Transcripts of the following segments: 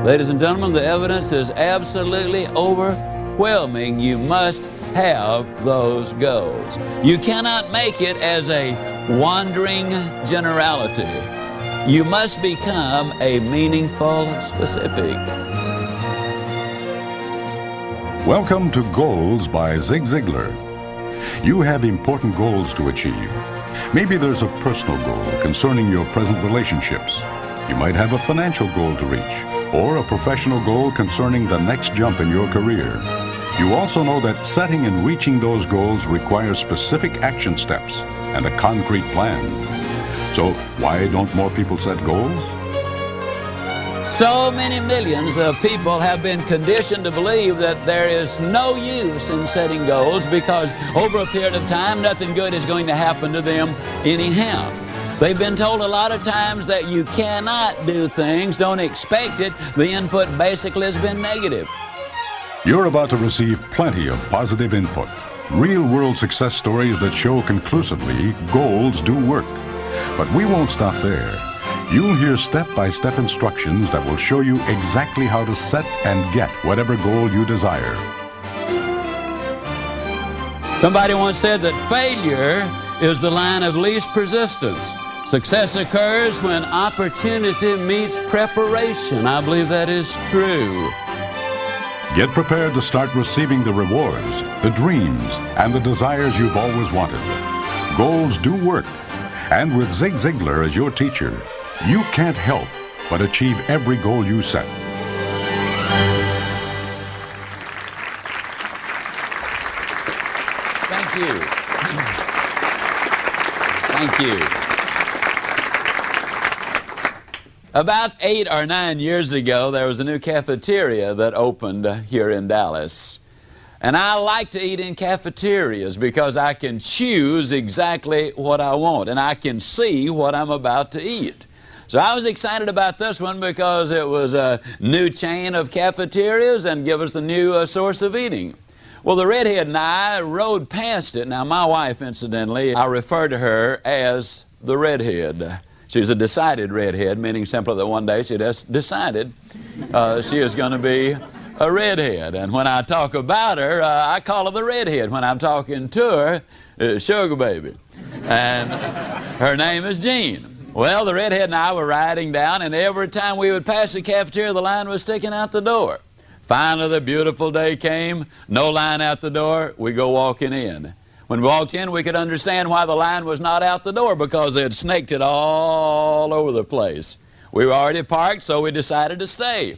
Ladies and gentlemen, the evidence is absolutely overwhelming. You must have those goals. You cannot make it as a wandering generality. You must become a meaningful specific. Welcome to Goals by Zig Ziglar. You have important goals to achieve. Maybe there's a personal goal concerning your present relationships. You might have a financial goal to reach, or a professional goal concerning the next jump in your career. You also know that setting and reaching those goals requires specific action steps and a concrete plan. So why don't more people set goals? So many millions of people have been conditioned to believe that there is no use in setting goals because over a period of time, nothing good is going to happen to them anyhow. They've been told a lot of times that you cannot do things, don't expect it. The input basically has been negative. You're about to receive plenty of positive input. Real-world success stories that show conclusively goals do work. But we won't stop there. You'll hear step-by-step instructions that will show you exactly how to set and get whatever goal you desire. Somebody once said that failure is the line of least resistance. Success occurs when opportunity meets preparation. I believe that is true. Get prepared to start receiving the rewards, the dreams, and the desires you've always wanted. Goals do work. And with Zig Ziglar as your teacher, you can't help but achieve every goal you set. Thank you. Thank you. About 8 or 9 years ago, there was a new cafeteria that opened here in Dallas. And I like to eat in cafeterias because I can choose exactly what I want and I can see what I'm about to eat. So I was excited about this one because it was a new chain of cafeterias and give us a new source of eating. Well, the redhead and I rode past it. Now, my wife, incidentally, I refer to her as the redhead. She's a decided redhead, meaning simply that one day she just decided she is going to be a redhead. And when I talk about her, I call her the redhead. When I'm talking to her, Sugar Baby. And her name is Jean. Well, the redhead and I were riding down, and every time we would pass the cafeteria, the line was sticking out the door. Finally, the beautiful day came, no line out the door, we go walking in. When we walked in, we could understand why the line was not out the door because they had snaked it all over the place. We were already parked, so we decided to stay.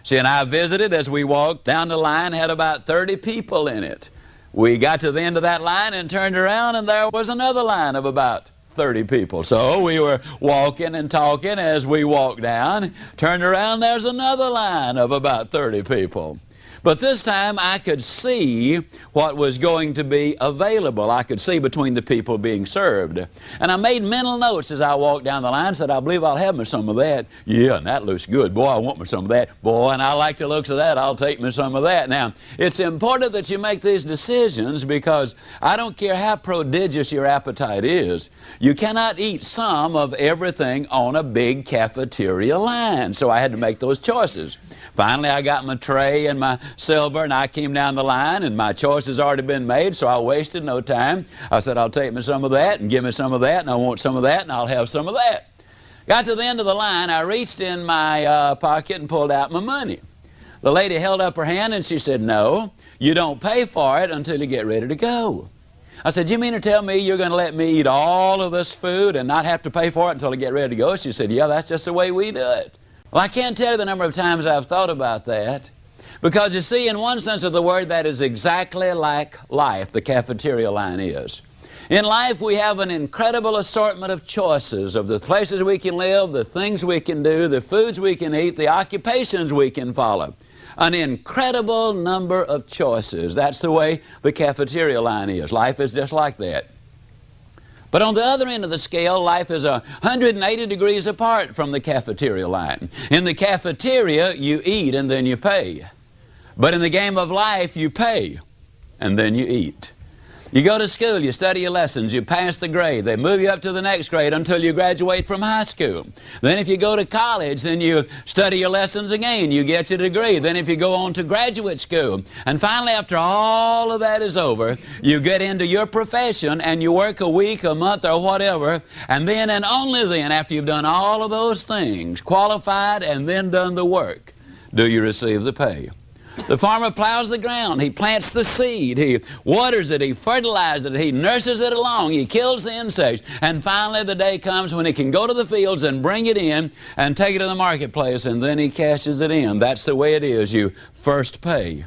She and I visited as we walked down the line, had about 30 people in it. We got to the end of that line and turned around, and there was another line of about 30 people. So we were walking and talking as we walked down, turned around, there's another line of about 30 people. But this time I could see what was going to be available. I could see between the people being served. And I made mental notes as I walked down the line, said, I believe I'll have me some of that. Yeah, and that looks good. Boy, I want me some of that. Boy, and I like the looks of that. I'll take me some of that. Now, it's important that you make these decisions because I don't care how prodigious your appetite is. You cannot eat some of everything on a big cafeteria line. So I had to make those choices. Finally, I got my tray and my silver, and I came down the line, and my choice has already been made, so I wasted no time. I said, I'll take me some of that, and give me some of that, and I want some of that, and I'll have some of that. Got to the end of the line, I reached in my pocket and pulled out my money. The lady held up her hand, and she said, no, you don't pay for it until you get ready to go. I said, you mean to tell me you're going to let me eat all of this food and not have to pay for it until I get ready to go? She said, yeah, that's just the way we do it. Well, I can't tell you the number of times I've thought about that because, you see, in one sense of the word, that is exactly like life, the cafeteria line is. In life, we have an incredible assortment of choices of the places we can live, the things we can do, the foods we can eat, the occupations we can follow. An incredible number of choices. That's the way the cafeteria line is. Life is just like that. But on the other end of the scale, life is 180 degrees apart from the cafeteria line. In the cafeteria, you eat and then you pay. But in the game of life, you pay and then you eat. You go to school, you study your lessons, you pass the grade. They move you up to the next grade until you graduate from high school. Then if you go to college, then you study your lessons again. You get your degree. Then if you go on to graduate school. And finally, after all of that is over, you get into your profession and you work a week, a month, or whatever. And then and only then, after you've done all of those things, qualified and then done the work, do you receive the pay. The farmer plows the ground, he plants the seed, he waters it, he fertilizes it, he nurses it along, he kills the insects, and finally the day comes when he can go to the fields and bring it in and take it to the marketplace, and then he cashes it in. That's the way it is. You first pay,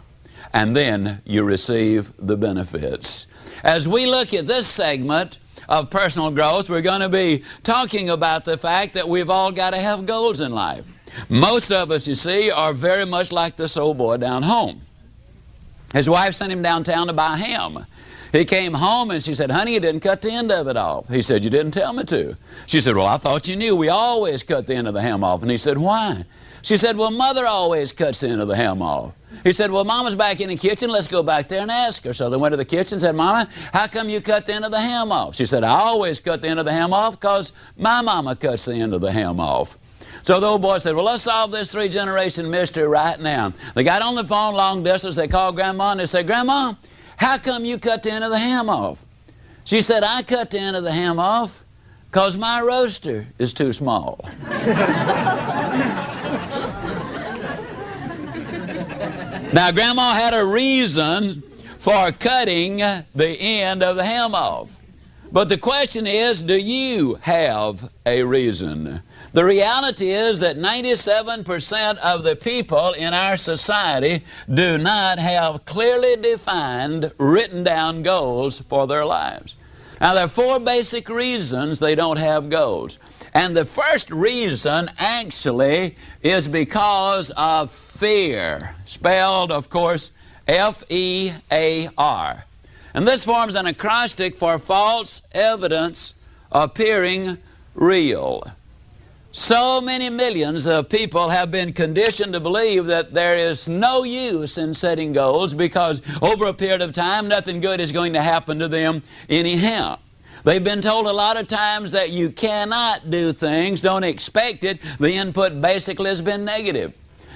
and then you receive the benefits. As we look at this segment of personal growth, we're going to be talking about the fact that we've all got to have goals in life. Most of us, you see, are very much like this old boy down home. His wife sent him downtown to buy ham. He came home and she said, "Honey, you didn't cut the end of it off." He said, "You didn't tell me to." She said, "Well, I thought you knew we always cut the end of the ham off." And he said, "Why?" She said, "Well, Mother always cuts the end of the ham off." He said, "Well, Mama's back in the kitchen. Let's go back there and ask her." So they went to the kitchen and said, "Mama, how come you cut the end of the ham off?" She said, "I always cut the end of the ham off because my mama cuts the end of the ham off." So the old boy said, "Well, let's solve this three-generation mystery right now." They got on the phone long distance. They called Grandma and they said, "Grandma, how come you cut the end of the ham off?" She said, "I cut the end of the ham off because my roaster is too small." Now, Grandma had a reason for cutting the end of the ham off. But the question is, do you have a reason? The reality is that 97% of the people in our society do not have clearly defined, written down goals for their lives. Now, there are four basic reasons they don't have goals. And the first reason actually is because of fear, spelled, of course, F-E-A-R. And this forms an acrostic for false evidence appearing real. So many millions of people have been conditioned to believe that there is no use in setting goals because over a period of time, nothing good is going to happen to them anyhow. They've been told a lot of times that you cannot do things, don't expect it. The input basically has been negative.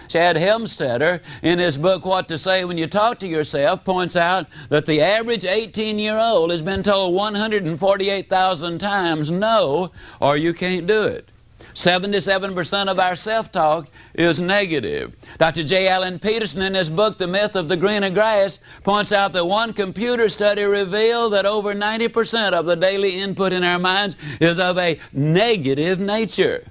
Chad Helmstetter, in his book, What to Say When You Talk to Yourself, points out that the average 18-year-old has been told 148,000 times no, or you can't do it. 77% of our self-talk is negative. Dr. J. Allen Peterson, in his book, The Myth of the Greener Grass, points out that one computer study revealed that over 90% of the daily input in our minds is of a negative nature.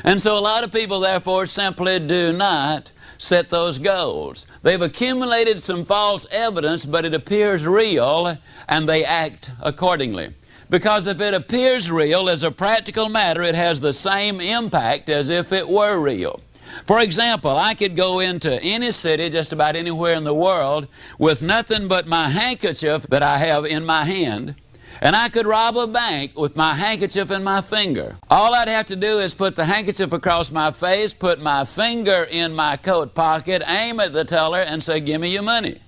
And so a lot of people, therefore, simply do not set those goals. They've accumulated some false evidence, but it appears real, and they act accordingly. Because if it appears real, as a practical matter, it has the same impact as if it were real. For example, I could go into any city, just about anywhere in the world, with nothing but my handkerchief that I have in my hand, and I could rob a bank with my handkerchief in my finger. All I'd have to do is put the handkerchief across my face, put my finger in my coat pocket, aim at the teller, and say, "Give me your money."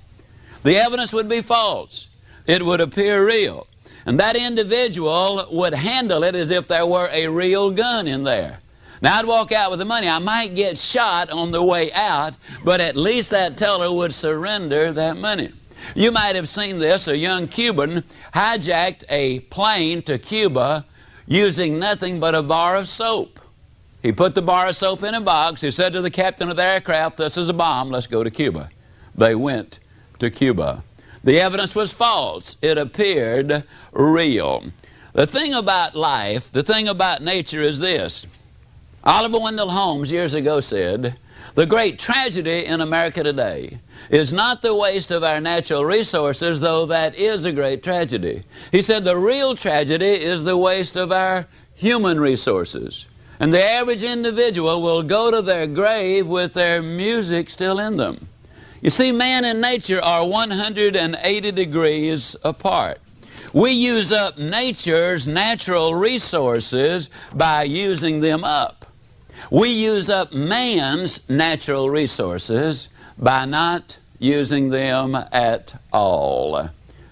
The evidence would be false. It would appear real. And that individual would handle it as if there were a real gun in there. Now, I'd walk out with the money. I might get shot on the way out, but at least that teller would surrender that money. You might have seen this. A young Cuban hijacked a plane to Cuba using nothing but a bar of soap. He put the bar of soap in a box. He said to the captain of the aircraft, "This is a bomb. Let's go to Cuba." They went to Cuba. The evidence was false. It appeared real. The thing about life, the thing about nature is this. Oliver Wendell Holmes years ago said, "The great tragedy in America today is not the waste of our natural resources, though that is a great tragedy." He said the real tragedy is the waste of our human resources. And the average individual will go to their grave with their music still in them. You see, man and nature are 180 degrees apart. We use up nature's natural resources by using them up. We use up man's natural resources by not using them at all.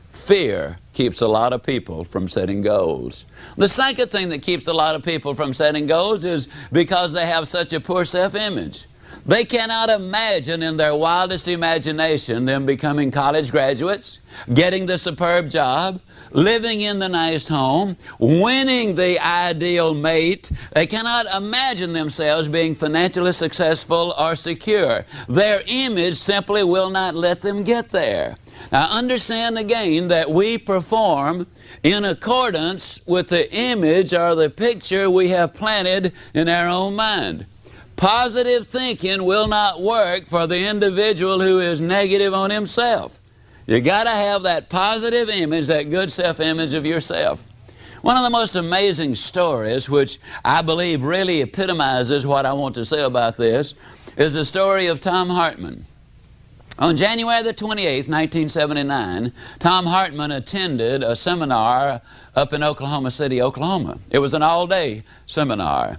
Fear keeps a lot of people from setting goals. The second thing that keeps a lot of people from setting goals is because they have such a poor self-image. They cannot imagine in their wildest imagination them becoming college graduates, getting the superb job, living in the nice home, winning the ideal mate. They cannot imagine themselves being financially successful or secure. Their image simply will not let them get there. Now understand again that we perform in accordance with the image or the picture we have planted in our own mind. Positive thinking will not work for the individual who is negative on himself. You got to have that positive image, that good self-image of yourself. One of the most amazing stories, which I believe really epitomizes what I want to say about this, is the story of Tom Hartman. On January the 28th, 1979, Tom Hartman attended a seminar up in Oklahoma City, Oklahoma. It was an all-day seminar.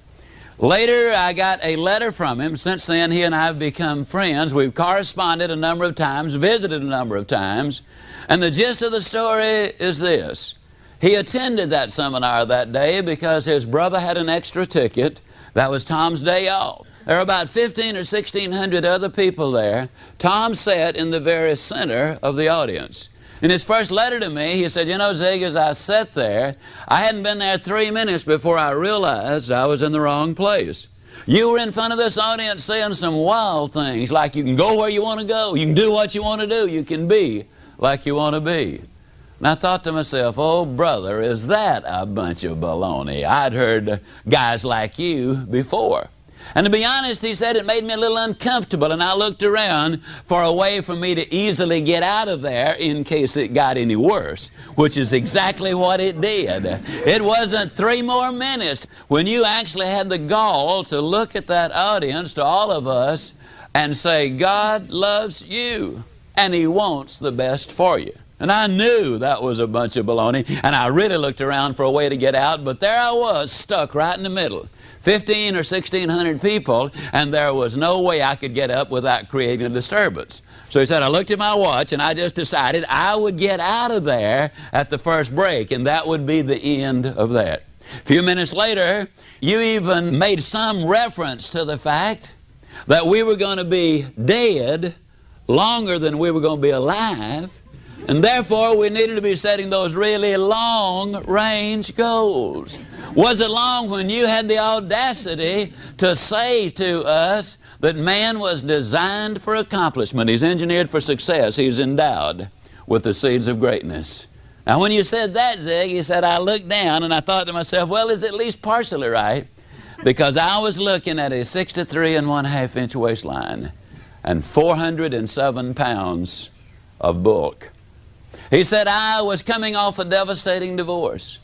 Later, I got a letter from him. Since then, he and I have become friends. We've corresponded a number of times, visited a number of times. And the gist of the story is this. He attended that seminar that day because his brother had an extra ticket. That was Tom's day off. There were about 1,500 or 1,600 other people there. Tom sat in the very center of the audience. In his first letter to me, he said, you know, Zig, as I sat there, I hadn't been there 3 minutes before I realized I was in the wrong place. You were in front of this audience saying some wild things, like you can go where you want to go, you can do what you want to do, you can be like you want to be. And I thought to myself, oh, brother, is that a bunch of baloney? I'd heard guys like you before. And to be honest, he said, it made me a little uncomfortable, and I looked around for a way for me to easily get out of there in case it got any worse, which is exactly what it did. It wasn't 3 more minutes when you actually had the gall to look at that audience, to all of us, and say, God loves you, and He wants the best for you. And I knew that was a bunch of baloney, and I really looked around for a way to get out, but there I was, stuck right in the middle. 1,500 or 1,600 people, and there was no way I could get up without creating a disturbance. So he said, I looked at my watch, and I just decided I would get out of there at the first break, and that would be the end of that. A few minutes later, you even made some reference to the fact that we were going to be dead longer than we were going to be alive, and therefore we needed to be setting those really long-range goals. Was it long when you had the audacity to say to us that man was designed for accomplishment? He's engineered for success. He's endowed with the seeds of greatness. Now when you said that, Zig, he said, I looked down and I thought to myself, well, it's at least partially right, because I was looking at a 63 1/2 inch waistline and 407 pounds of bulk. He said, I was coming off a devastating divorce.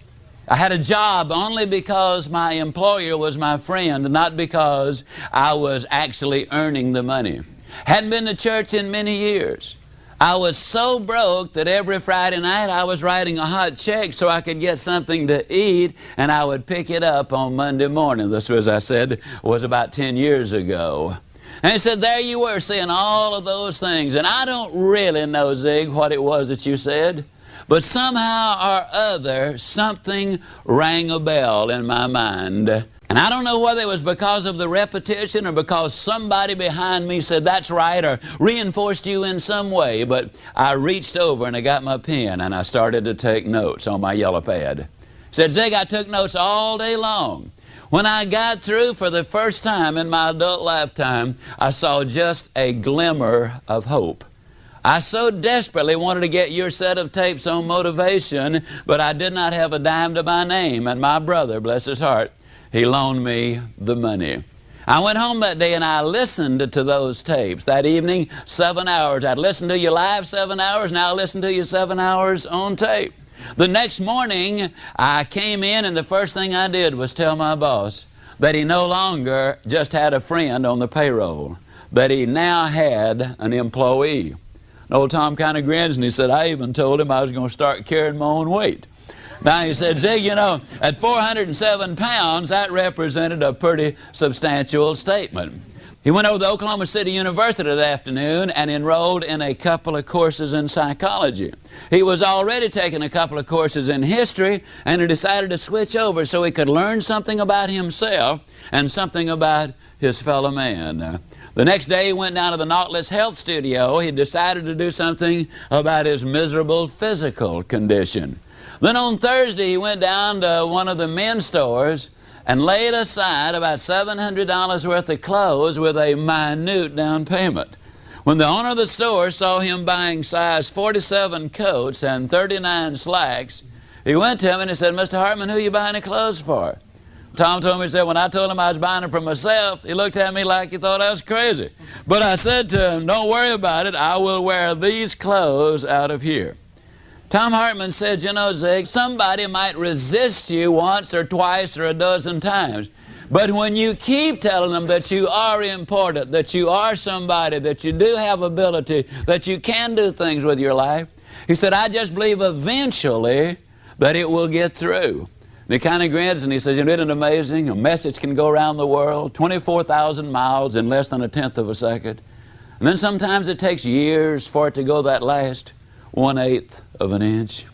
I had a job only because my employer was my friend, not because I was actually earning the money. Hadn't been to church in many years. I was so broke that every Friday night I was writing a hot check so I could get something to eat, and I would pick it up on Monday morning. This, as I said, was about 10 years ago. And he said, there you were saying all of those things. And I don't really know, Zig, what it was that you said. But somehow or other, something rang a bell in my mind. And I don't know whether it was because of the repetition or because somebody behind me said, that's right, or reinforced you in some way. But I reached over and I got my pen and I started to take notes on my yellow pad. Said, Zig, I took notes all day long. When I got through for the first time in my adult lifetime, I saw just a glimmer of hope. I so desperately wanted to get your set of tapes on motivation, but I did not have a dime to my name, and my brother, bless his heart, he loaned me the money. I went home that day and I listened to those tapes. That evening, 7 hours. I'd listen to you live 7 hours, now I listen to you 7 hours on tape. The next morning, I came in and the first thing I did was tell my boss that he no longer just had a friend on the payroll, that he now had an employee. And old Tom kind of grins and he said, I even told him I was going to start carrying my own weight. Now he said, Zig, you know, at 407 pounds, that represented a pretty substantial statement. He went over to Oklahoma City University that afternoon and enrolled in a couple of courses in psychology. He was already taking a couple of courses in history, and he decided to switch over so he could learn something about himself and something about his fellow man. The next day he went down to the Nautilus Health Studio. He decided to do something about his miserable physical condition. Then on Thursday he went down to one of the men's stores and laid aside about $700 worth of clothes with a minute down payment. When the owner of the store saw him buying size 47 coats and 39 slacks, he went to him and he said, "Mr. Hartman, who are you buying the clothes for?" Tom told me, he said, when I told him I was buying them for myself, he looked at me like he thought I was crazy. But I said to him, "Don't worry about it. I will wear these clothes out of here." Tom Hartman said, "You know, Zig, somebody might resist you once or twice or a dozen times. But when you keep telling them that you are important, that you are somebody, that you do have ability, that you can do things with your life," he said, "I just believe eventually that it will get through." And he kind of grins and he says, "Isn't it amazing? A message can go around the world, 24,000 miles in less than a tenth of a second. And then sometimes it takes years for it to go that last 1/8 of an inch."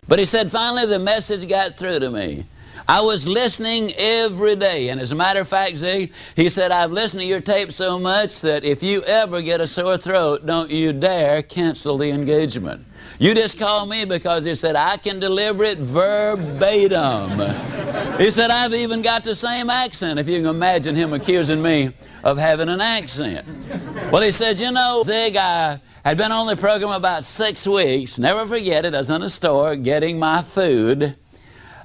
But he said, finally the message got through to me. I was listening every day. And as a matter of fact, Zig, he said, "I've listened to your tape so much that if you ever get a sore throat, don't you dare cancel the engagement. You just call me," because he said, "I can deliver it verbatim." He said, "I've even got the same accent," if you can imagine him accusing me of having an accent. Well, he said, "You know, Zig, I had been on the program about 6 weeks. Never forget it. I was in a store getting my food,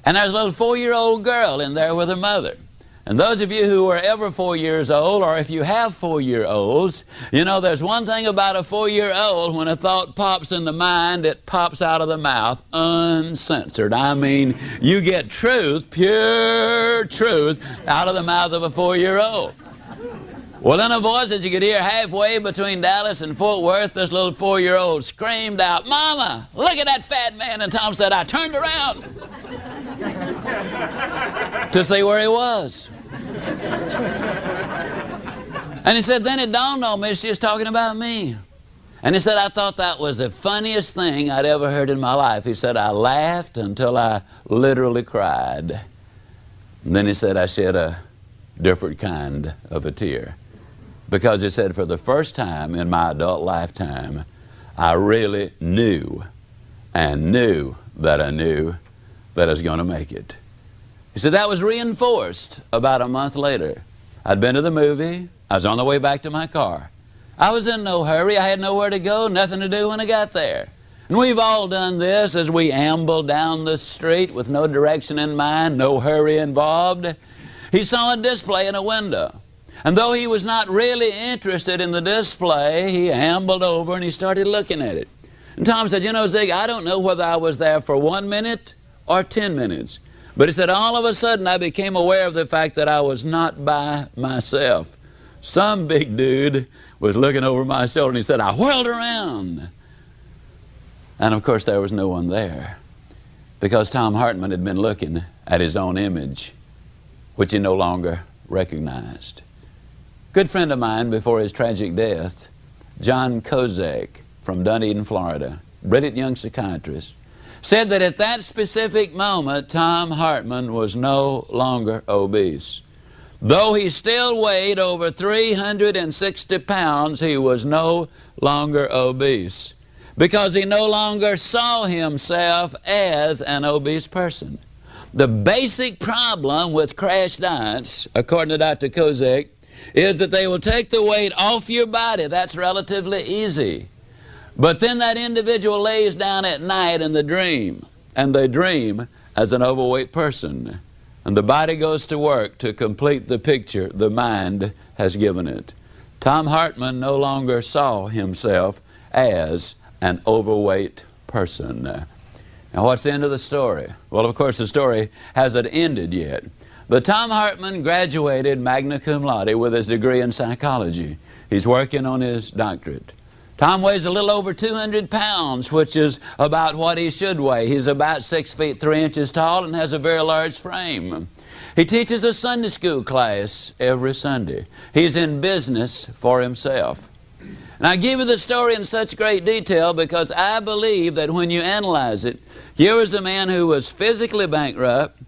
and there was a little 4-year-old girl in there with her mother. And those of you who were ever 4 years old, or if you have 4-year-olds, you know there's one thing about a 4-year-old: when a thought pops in the mind, it pops out of the mouth uncensored. I mean, you get truth, pure truth, out of the mouth of a 4-year-old. Well, in a voice that you could hear halfway between Dallas and Fort Worth, this little 4-year-old screamed out, "Mama, look at that fat man." And Tom said, "I turned around to see where he was." And he said, then it dawned on me she was talking about me. And he said, "I thought that was the funniest thing I'd ever heard in my life." He said, "I laughed until I literally cried." And then he said, "I shed a different kind of a tear." Because he said, for the first time in my adult lifetime, I really knew and knew that I knew that I was going to make it. He said, that was reinforced about a month later. I'd been to the movie. I was on the way back to my car. I was in no hurry. I had nowhere to go, nothing to do when I got there. And we've all done this as we amble down the street with no direction in mind, no hurry involved. He saw a display in a window. And though he was not really interested in the display, he ambled over and he started looking at it. And Tom said, "You know, Zig, I don't know whether I was there for 1 minute or 10 minutes. But he said, all of a sudden I became aware of the fact that I was not by myself. Some big dude was looking over my shoulder," and he said, "I whirled around." And of course there was no one there, because Tom Hartman had been looking at his own image, which he no longer recognized. A good friend of mine before his tragic death, John Kozak from Dunedin, Florida, brilliant young psychiatrist, said that at that specific moment, Tom Hartman was no longer obese. Though he still weighed over 360 pounds, he was no longer obese, because he no longer saw himself as an obese person. The basic problem with crash diets, according to Dr. Kozak, is that they will take the weight off your body. That's relatively easy. But then that individual lays down at night in the dream, and they dream as an overweight person. And the body goes to work to complete the picture the mind has given it. Tom Hartman no longer saw himself as an overweight person. Now, what's the end of the story? Well, of course, the story hasn't ended yet. But Tom Hartman graduated magna cum laude with his degree in psychology. He's working on his doctorate. Tom weighs a little over 200 pounds, which is about what he should weigh. He's about 6 feet 3 inches tall and has a very large frame. He teaches a Sunday school class every Sunday. He's in business for himself. And I give you the story in such great detail because I believe that when you analyze it, here was a man who was physically bankrupt,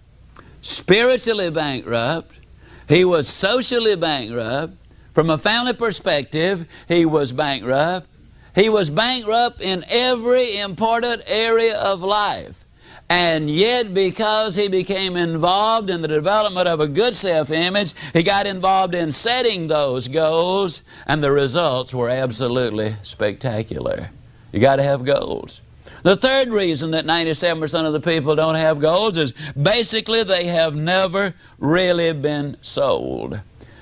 spiritually bankrupt, he was socially bankrupt. From a family perspective, he was bankrupt. He was bankrupt in every important area of life. And yet, because he became involved in the development of a good self-image, he got involved in setting those goals, and the results were absolutely spectacular. You got to have goals. The third reason that 97% of the people don't have goals is basically they have never really been sold.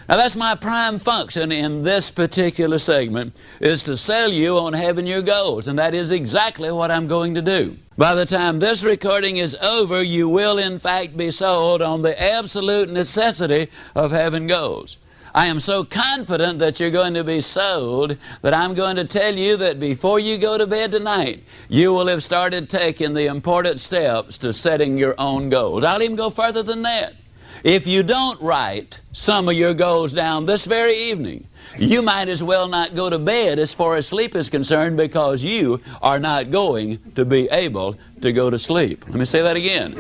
Now that's my prime function in this particular segment, is to sell you on having your goals, and that is exactly what I'm going to do. By the time this recording is over, you will in fact be sold on the absolute necessity of having goals. I am so confident that you're going to be sold that I'm going to tell you that before you go to bed tonight, you will have started taking the important steps to setting your own goals. I'll even go further than that. If you don't write some of your goals down this very evening, you might as well not go to bed as far as sleep is concerned, because you are not going to be able to go to sleep. Let me say that again.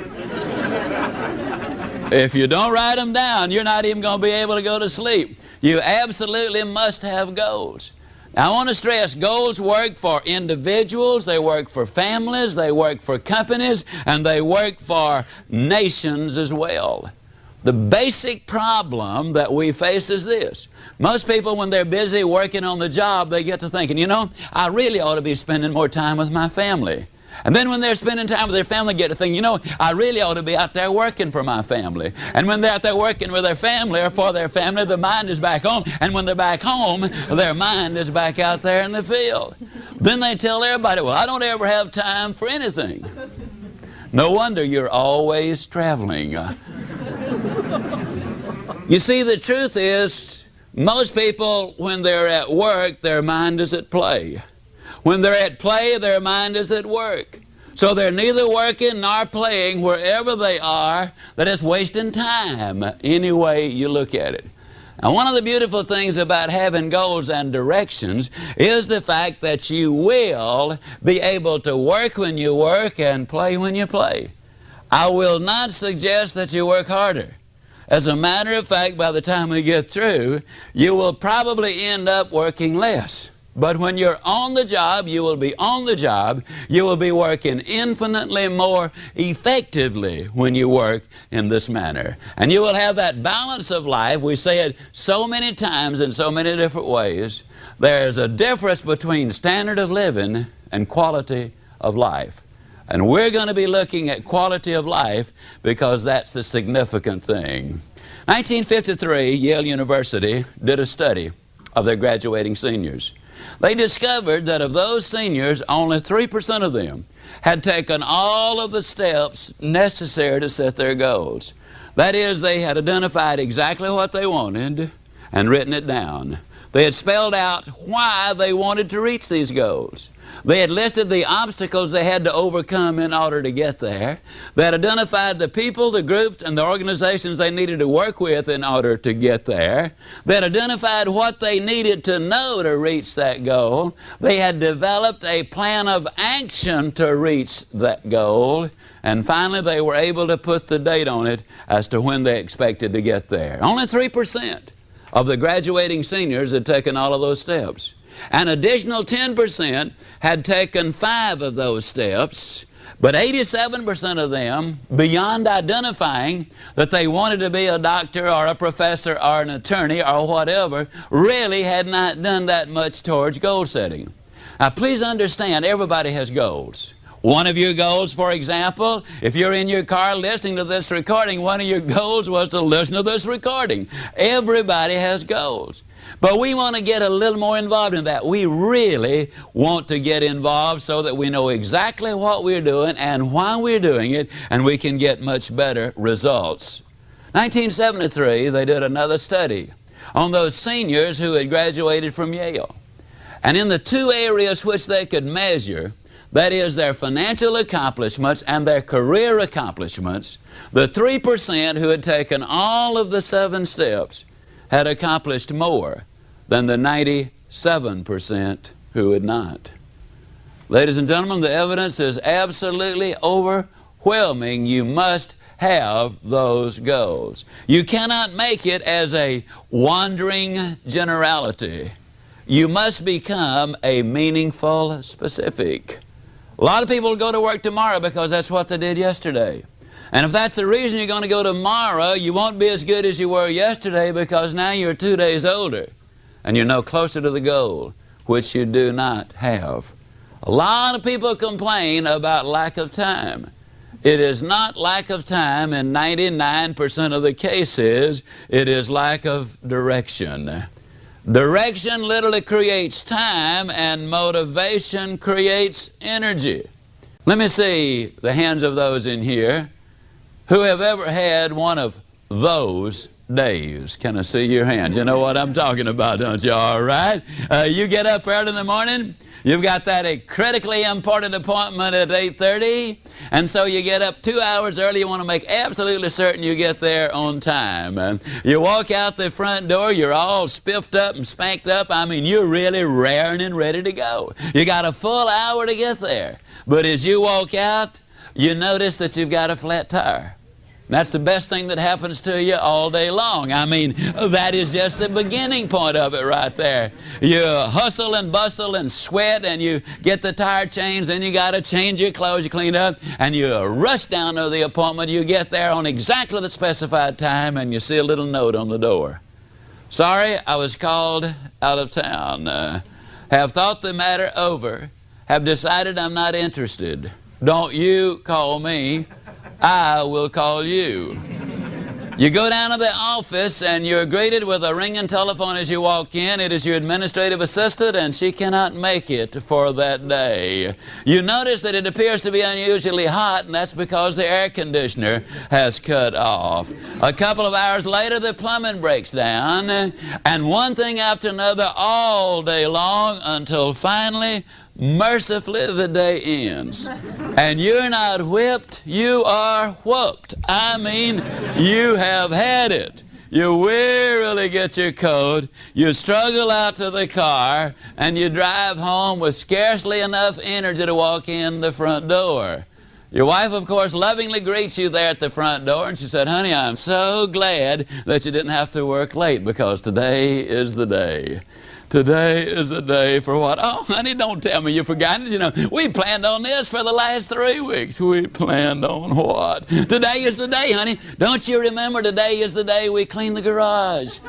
If you don't write them down, you're not even going to be able to go to sleep. You absolutely must have goals. Now, I want to stress, goals work for individuals, they work for families, they work for companies, and they work for nations as well. The basic problem that we face is this. Most people, when they're busy working on the job, they get to thinking, you know, I really ought to be spending more time with my family. And then when they're spending time with their family, get to think, you know, I really ought to be out there working for my family. And when they're out there working with their family or for their family, the mind is back home. And when they're back home, their mind is back out there in the field. Then they tell everybody, well, I don't ever have time for anything. No wonder you're always traveling. You see, the truth is, most people, when they're at work, their mind is at play. When they're at play, their mind is at work. So they're neither working nor playing. Wherever they are, that is wasting time, any way you look at it. Now, one of the beautiful things about having goals and directions is the fact that you will be able to work when you work and play when you play. I will not suggest that you work harder. As a matter of fact, by the time we get through, you will probably end up working less. But when you're on the job, you will be on the job. You will be working infinitely more effectively when you work in this manner. And you will have that balance of life. We say it so many times in so many different ways. There's a difference between standard of living and quality of life. And we're going to be looking at quality of life because that's the significant thing. 1953, Yale University did a study of their graduating seniors. They discovered that of those seniors, only 3% of them had taken all of the steps necessary to set their goals. That is, they had identified exactly what they wanted and written it down. They had spelled out why they wanted to reach these goals. They had listed the obstacles they had to overcome in order to get there. They had identified the people, the groups, and the organizations they needed to work with in order to get there. They had identified what they needed to know to reach that goal. They had developed a plan of action to reach that goal. And finally, they were able to put the date on it as to when they expected to get there. Only 3% of the graduating seniors had taken all of those steps. An additional 10% had taken 5 of those steps, but 87% of them, beyond identifying that they wanted to be a doctor or a professor or an attorney or whatever, really had not done that much towards goal setting. Now, please understand, everybody has goals. One of your goals, for example, if you're in your car listening to this recording, one of your goals was to listen to this recording. Everybody has goals. But we want to get a little more involved in that. We really want to get involved so that we know exactly what we're doing and why we're doing it, and we can get much better results. 1973, they did another study on those seniors who had graduated from Yale. And in the 2 areas which they could measure, that is their financial accomplishments and their career accomplishments, the 3% who had taken all of the 7 steps had accomplished more than the 97% who had not. Ladies and gentlemen, the evidence is absolutely overwhelming. You must have those goals. You cannot make it as a wandering generality. You must become a meaningful specific. A lot of people go to work tomorrow because that's what they did yesterday. And if that's the reason you're going to go tomorrow, you won't be as good as you were yesterday because now you're 2 days older and you're no closer to the goal, which you do not have. A lot of people complain about lack of time. It is not lack of time in 99% of the cases. It is lack of direction. Direction literally creates time, and motivation creates energy. Let me see the hands of those in here who have ever had one of those days. Can I see your hand? You know what I'm talking about, don't you? All right. You get up early in the morning. You've got that critically important appointment at 8:30, and so you get up 2 hours early. You want to make absolutely certain you get there on time. And you walk out the front door, you're all spiffed up and spanked up. I mean, you're really raring and ready to go. You got a full hour to get there. But as you walk out, you notice that you've got a flat tire. That's the best thing that happens to you all day long. I mean, that is just the beginning point of it right there. You hustle and bustle and sweat, and you get the tire changed, then you got to change your clothes, you clean up, and you rush down to the appointment. You get there on exactly the specified time, and you see a little note on the door. Sorry, I was called out of town. Have thought the matter over. Have decided I'm not interested. Don't you call me. I will call you. You go down to the office and you're greeted with a ringing telephone as you walk in. It is your administrative assistant and she cannot make it for that day. You notice that it appears to be unusually hot, and that's because the air conditioner has cut off. A couple of hours later the plumbing breaks down, and one thing after another all day long until finally, mercifully, the day ends. And you're not whipped, you are whooped. I mean, you have had it. You wearily get your coat, you struggle out to the car, and you drive home with scarcely enough energy to walk in the front door. Your wife, of course, lovingly greets you there at the front door, and she said, "Honey, I'm so glad that you didn't have to work late because today is the day." Today is the day for what? Oh, honey, don't tell me you forgot it. You know, we planned on this for the last 3 weeks. We planned on what? Today is the day, honey. Don't you remember today is the day we clean the garage?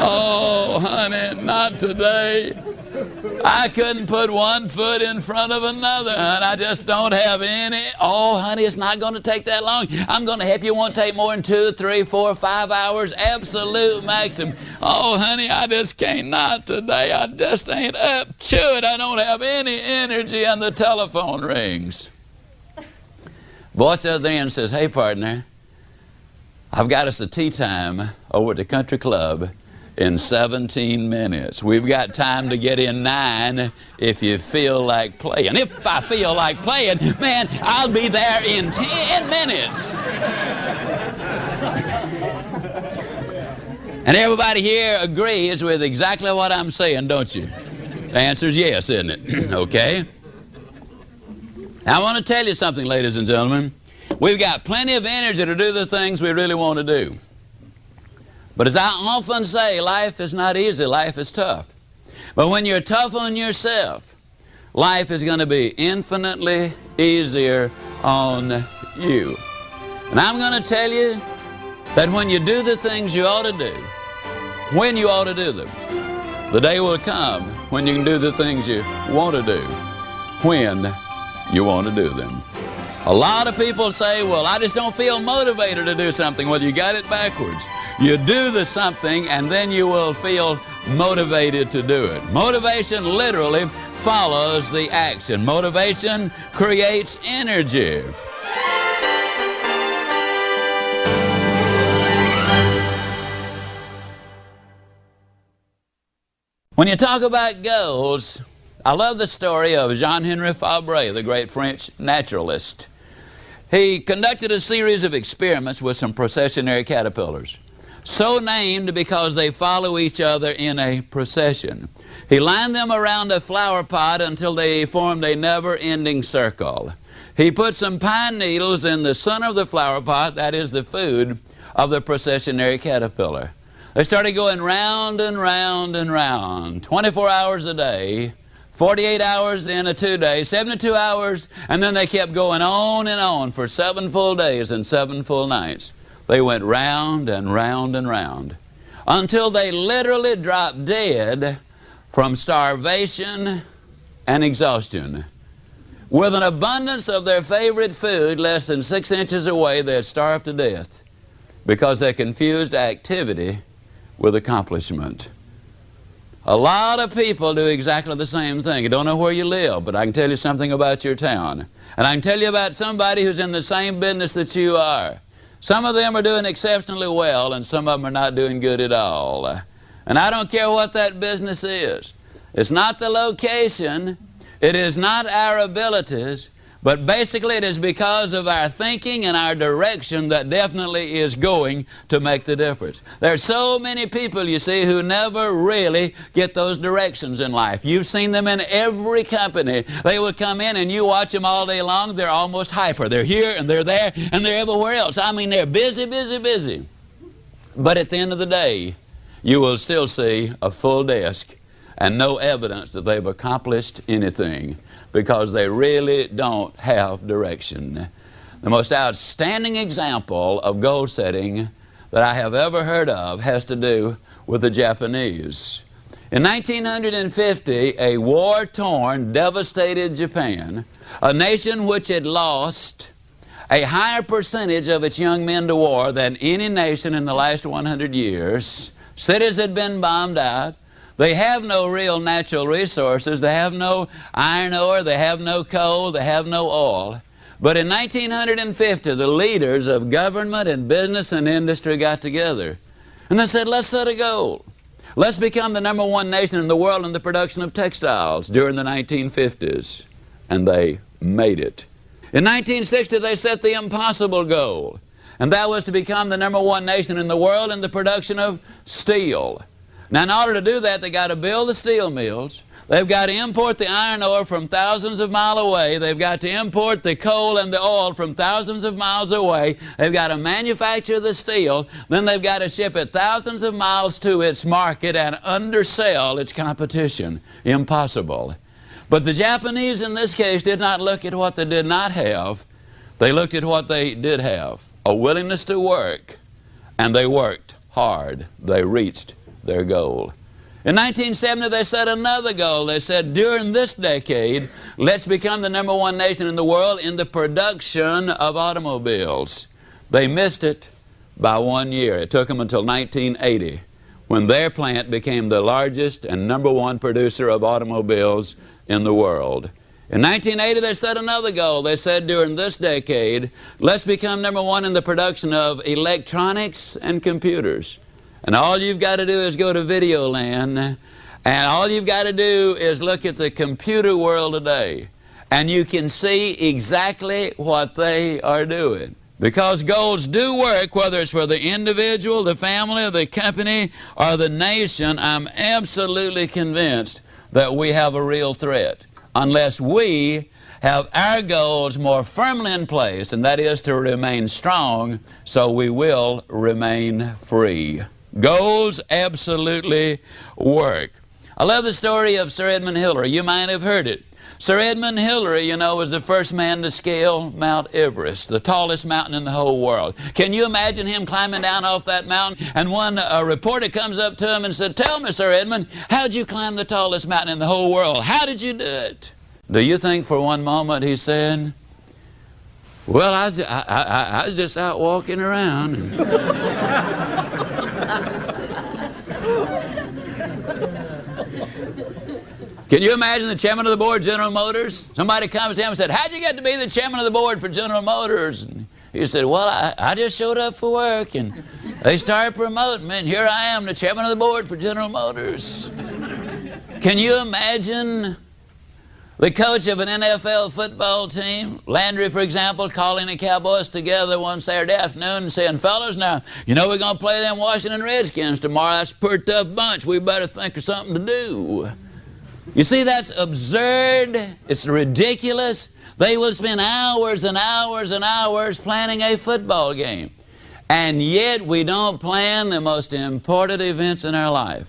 Oh, honey, not today. I couldn't put one foot in front of another, honey. I just don't have any. Oh, honey, it's not going to take that long. I'm going to help you. It won't take more than 2, 3, 4, 5 hours. Absolute maximum. Oh, honey, I just can't. Not today. I just ain't up to it. I don't have any energy, and the telephone rings. Voice at the other end says, "Hey, partner, I've got us a tea time over at the country club in 17 minutes. We've got time to get in 9 if you feel like playing." If I feel like playing, man, I'll be there in 10 minutes. And everybody here agrees with exactly what I'm saying, don't you? The answer is yes, isn't it? Okay. Now, I want to tell you something, ladies and gentlemen. We've got plenty of energy to do the things we really want to do. But as I often say, life is not easy, life is tough. But when you're tough on yourself, life is going to be infinitely easier on you. And I'm going to tell you that when you do the things you ought to do, when you ought to do them, the day will come when you can do the things you want to do, when you want to do them. A lot of people say, "Well, I just don't feel motivated to do something." Well, you got it backwards. You do the something and then you will feel motivated to do it. Motivation literally follows the action. Motivation creates energy. When you talk about goals, I love the story of Jean-Henri Fabre, the great French naturalist. He conducted a series of experiments with some processionary caterpillars, so named because they follow each other in a procession. He lined them around a flower pot until they formed a never-ending circle. He put some pine needles in the center of the flower pot, that is the food of the processionary caterpillar. They started going round and round and round, 24 hours a day, 48 hours in a 2-day, 72 hours, and then they kept going on and on for 7 full days and 7 full nights. They went round and round and round until they literally dropped dead from starvation and exhaustion. With an abundance of their favorite food less than 6 inches away, they had starved to death because they confused activity with accomplishment. A lot of people do exactly the same thing. I don't know where you live, but I can tell you something about your town. And I can tell you about somebody who's in the same business that you are. Some of them are doing exceptionally well, and some of them are not doing good at all. And I don't care what that business is. It's not the location. It is not our abilities. But basically it is because of our thinking and our direction that definitely is going to make the difference. There are so many people, you see, who never really get those directions in life. You've seen them in every company. They will come in and you watch them all day long. They're almost hyper. They're here and they're there and they're everywhere else. I mean, they're busy, busy, busy. But at the end of the day, you will still see a full desk and no evidence that they've accomplished anything, because they really don't have direction. The most outstanding example of goal setting that I have ever heard of has to do with the Japanese. In 1950, a war-torn, devastated Japan, a nation which had lost a higher percentage of its young men to war than any nation in the last 100 years, cities had been bombed out. They have no real natural resources. They have no iron ore. They have no coal. They have no oil. But in 1950, the leaders of government and business and industry got together. And they said, let's set a goal. Let's become the #1 nation in the world in the production of textiles during the 1950s. And they made it. In 1960, they set the impossible goal. And that was to become the #1 nation in the world in the production of steel. Now, in order to do that, they got to build the steel mills. They've got to import the iron ore from thousands of miles away. They've got to import the coal and the oil from thousands of miles away. They've got to manufacture the steel. Then they've got to ship it thousands of miles to its market and undersell its competition. Impossible. But the Japanese in this case did not look at what they did not have. They looked at what they did have, a willingness to work, and they worked hard. They reached their goal. In 1970, they set another goal. They said, during this decade, let's become the #1 nation in the world in the production of automobiles. They missed it by 1 year. It took them until 1980, when their plant became the largest and #1 producer of automobiles in the world. In 1980, they set another goal. They said, during this decade, let's become #1 in the production of electronics and computers. And all you've got to do is go to Videoland, and all you've got to do is look at the computer world today, and you can see exactly what they are doing. Because goals do work, whether it's for the individual, the family, or the company, or the nation. I'm absolutely convinced that we have a real threat unless we have our goals more firmly in place, and that is to remain strong so we will remain free. Goals absolutely work. I love the story of Sir Edmund Hillary. You might have heard it. Sir Edmund Hillary, you know, was the first man to scale Mount Everest, the tallest mountain in the whole world. Can you imagine him climbing down off that mountain? And one reporter comes up to him and said, "Tell me, Sir Edmund, how'd you climb the tallest mountain in the whole world? How did you do it?" Do you think for one moment he said, "Well, I was just out walking around." Can you imagine the chairman of the board, General Motors? Somebody comes to him and said, "How'd you get to be the chairman of the board for General Motors?" And he said, "Well, I just showed up for work, and they started promoting me, and here I am, the chairman of the board for General Motors." Can you imagine The coach of an NFL football team, Landry, for example, calling the Cowboys together one Saturday afternoon and saying, fellas, now, you know we're going to play them Washington Redskins tomorrow. That's a pretty tough bunch. We better think of something to do. You see, that's absurd. It's ridiculous. They will spend hours and hours and hours planning a football game. And yet we don't plan the most important events in our life.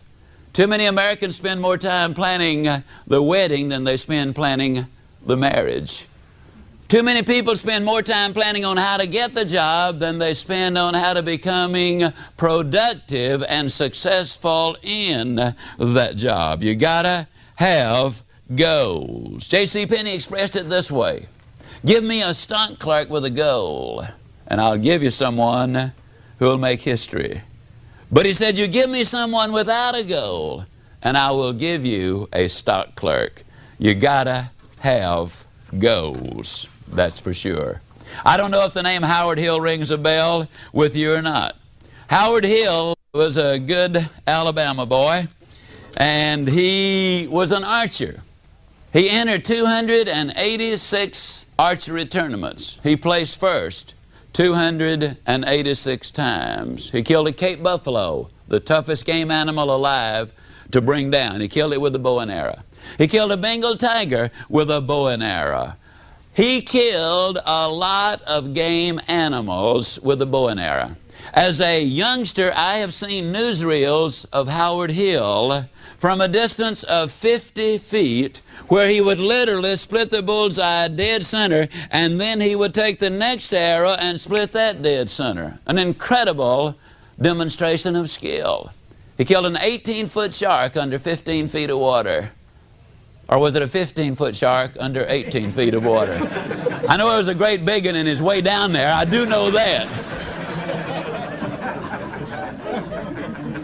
Too many Americans spend more time planning the wedding than they spend planning the marriage. Too many people spend more time planning on how to get the job than they spend on how to becoming productive and successful in that job. You gotta have goals. J.C. Penney expressed it this way: give me a stock clerk with a goal, and I'll give you someone who will make history. But he said, you give me someone without a goal, and I will give you a stock clerk. You gotta have goals, that's for sure. I don't know if the name Howard Hill rings a bell with you or not. Howard Hill was a good Alabama boy, and he was an archer. He entered 286 archery tournaments. He placed first 286 times. He killed a Cape buffalo, the toughest game animal alive to bring down. He killed it with a bow and arrow. He killed a Bengal tiger with a bow and arrow. He killed a lot of game animals with a bow and arrow. As a youngster, I have seen newsreels of Howard Hill from a distance of 50 feet, where he would literally split the bullseye dead center, and then he would take the next arrow and split that dead center. An incredible demonstration of skill. He killed an 18-foot shark under 15 feet of water. Or was it a 15-foot shark under 18 feet of water? I know it was a great big one in his way down there. I do know that.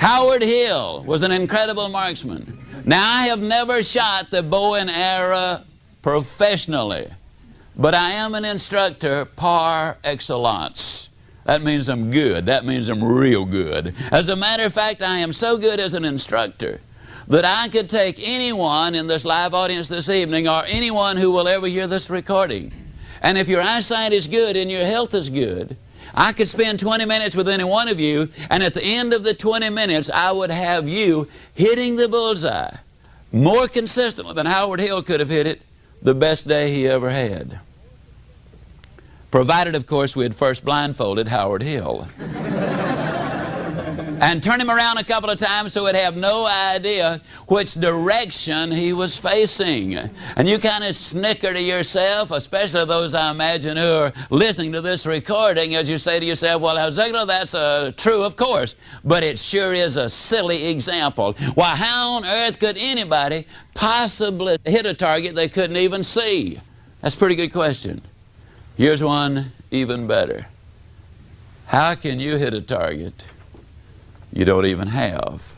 Howard Hill was an incredible marksman. Now, I have never shot the bow and arrow professionally, but I am an instructor par excellence. That means I'm good. That means I'm real good. As a matter of fact, I am so good as an instructor that I could take anyone in this live audience this evening, or anyone who will ever hear this recording, and if your eyesight is good and your health is good, I could spend 20 minutes with any one of you, and at the end of the 20 minutes, I would have you hitting the bullseye more consistently than Howard Hill could have hit it the best day he ever had. Provided, of course, we had first blindfolded Howard Hill. And turn him around a couple of times so he'd have no idea which direction he was facing. And you kind of snicker to yourself, especially those I imagine who are listening to this recording, as you say to yourself, well, Ziglar, that's true, of course, but it sure is a silly example. Why, how on earth could anybody possibly hit a target they couldn't even see? That's a pretty good question. Here's one even better. How can you hit a target you don't even have?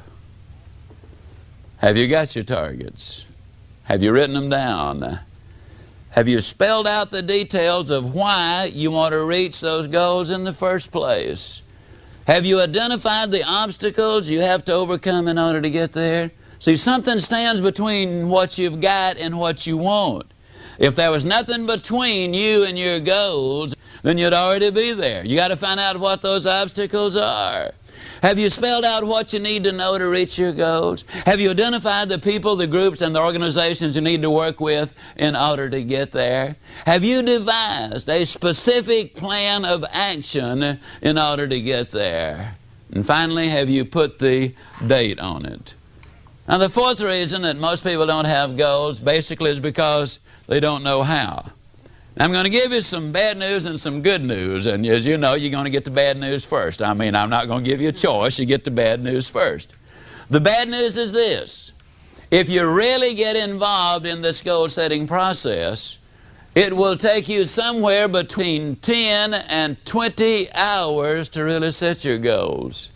Have you got your targets? Have you written them down? Have you spelled out the details of why you want to reach those goals in the first place? Have you identified the obstacles you have to overcome in order to get there? See, something stands between what you've got and what you want. If there was nothing between you and your goals, then you'd already be there. You got to find out what those obstacles are. Have you spelled out what you need to know to reach your goals? Have you identified the people, the groups, and the organizations you need to work with in order to get there? Have you devised a specific plan of action in order to get there? And finally, have you put the date on it? Now, the fourth reason that most people don't have goals basically is because they don't know how. Now, I'm going to give you some bad news and some good news, and as you know, you're going to get the bad news first. I mean, I'm not going to give you a choice. You get the bad news first. The bad news is this: if you really get involved in this goal-setting process, it will take you somewhere between 10 and 20 hours to really set your goals.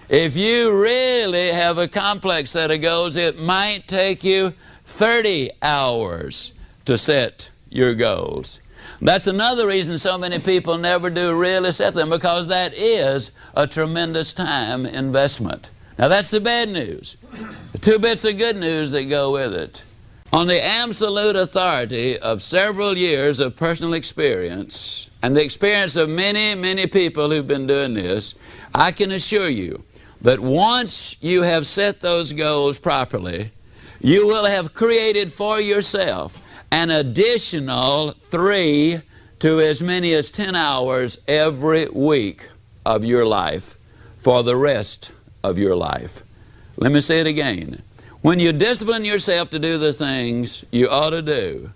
If you really have a complex set of goals, it might take you 30 hours to set your goals. That's another reason so many people never do really set them, because that is a tremendous time investment. Now, that's the bad news. The two bits of good news that go with it. on the absolute authority of several years of personal experience and the experience of many, many people who've been doing this, I can assure you that once you have set those goals properly, you will have created for yourself an additional 3 to as many as 10 hours every week of your life for the rest of your life. Let me say it again. When you discipline yourself to do the things you ought to do,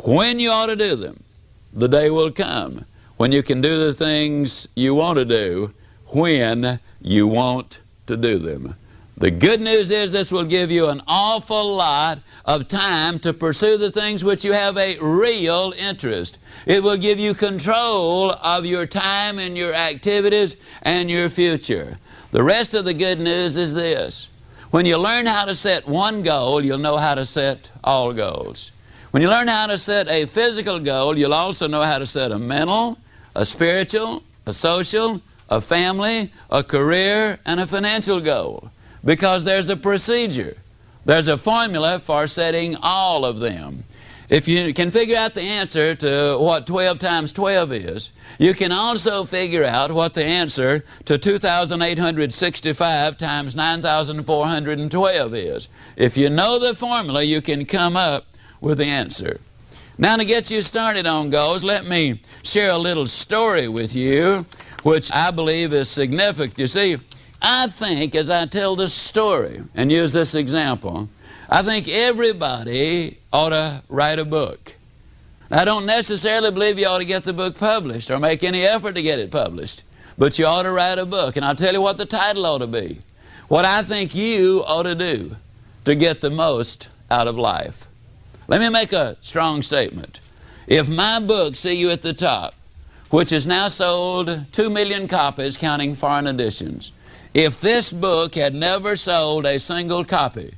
when you ought to do them, the day will come when you can do the things you want to do when you want to do them. The good news is this will give you an awful lot of time to pursue the things which you have a real interest. It will give you control of your time and your activities and your future. The rest of the good news is this. When you learn how to set one goal, you'll know how to set all goals. When you learn how to set a physical goal, you'll also know how to set a mental, a spiritual, a social, a family, a career, and a financial goal. Because there's a procedure. There's a formula for setting all of them. If you can figure out the answer to what 12 times 12 is, you can also figure out what the answer to 2,865 times 9,412 is. If you know the formula, you can come up with the answer. Now, to get you started on goals, let me share a little story with you, which I believe is significant. You see, I think as I tell this story and use this example, I think everybody ought to write a book. I don't necessarily believe you ought to get the book published or make any effort to get it published, but you ought to write a book. And I'll tell you what the title ought to be. What I think you ought to do to get the most out of life. Let me make a strong statement. If my book, See You at the Top, which has now sold 2 million copies counting foreign editions, if this book had never sold a single copy,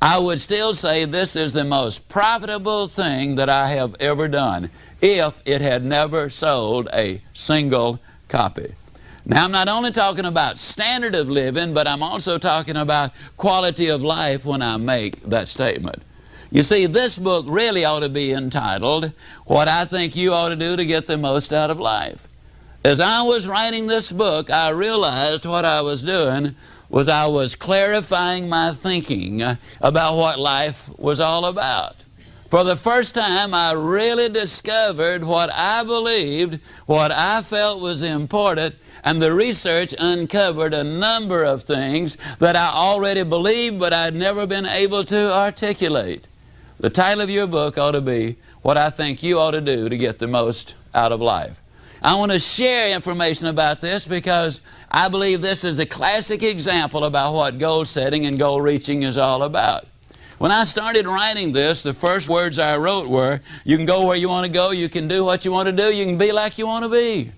I would still say this is the most profitable thing that I have ever done if it had never sold a single copy. Now, I'm not only talking about standard of living, but I'm also talking about quality of life when I make that statement. You see, this book really ought to be entitled, What I Think You Ought to Do to Get the Most Out of Life. As I was writing this book, I realized what I was doing was I was clarifying my thinking about what life was all about. For the first time, I really discovered what I believed, what I felt was important, and the research uncovered a number of things that I already believed, but I'd never been able to articulate. The title of your book ought to be, What I Think You Ought to Do to Get the Most Out of Life. I want to share information about this because I believe this is a classic example about what goal setting and goal reaching is all about. When I started writing this, the first words I wrote were, you can go where you want to go, you can do what you want to do, you can be like you want to be.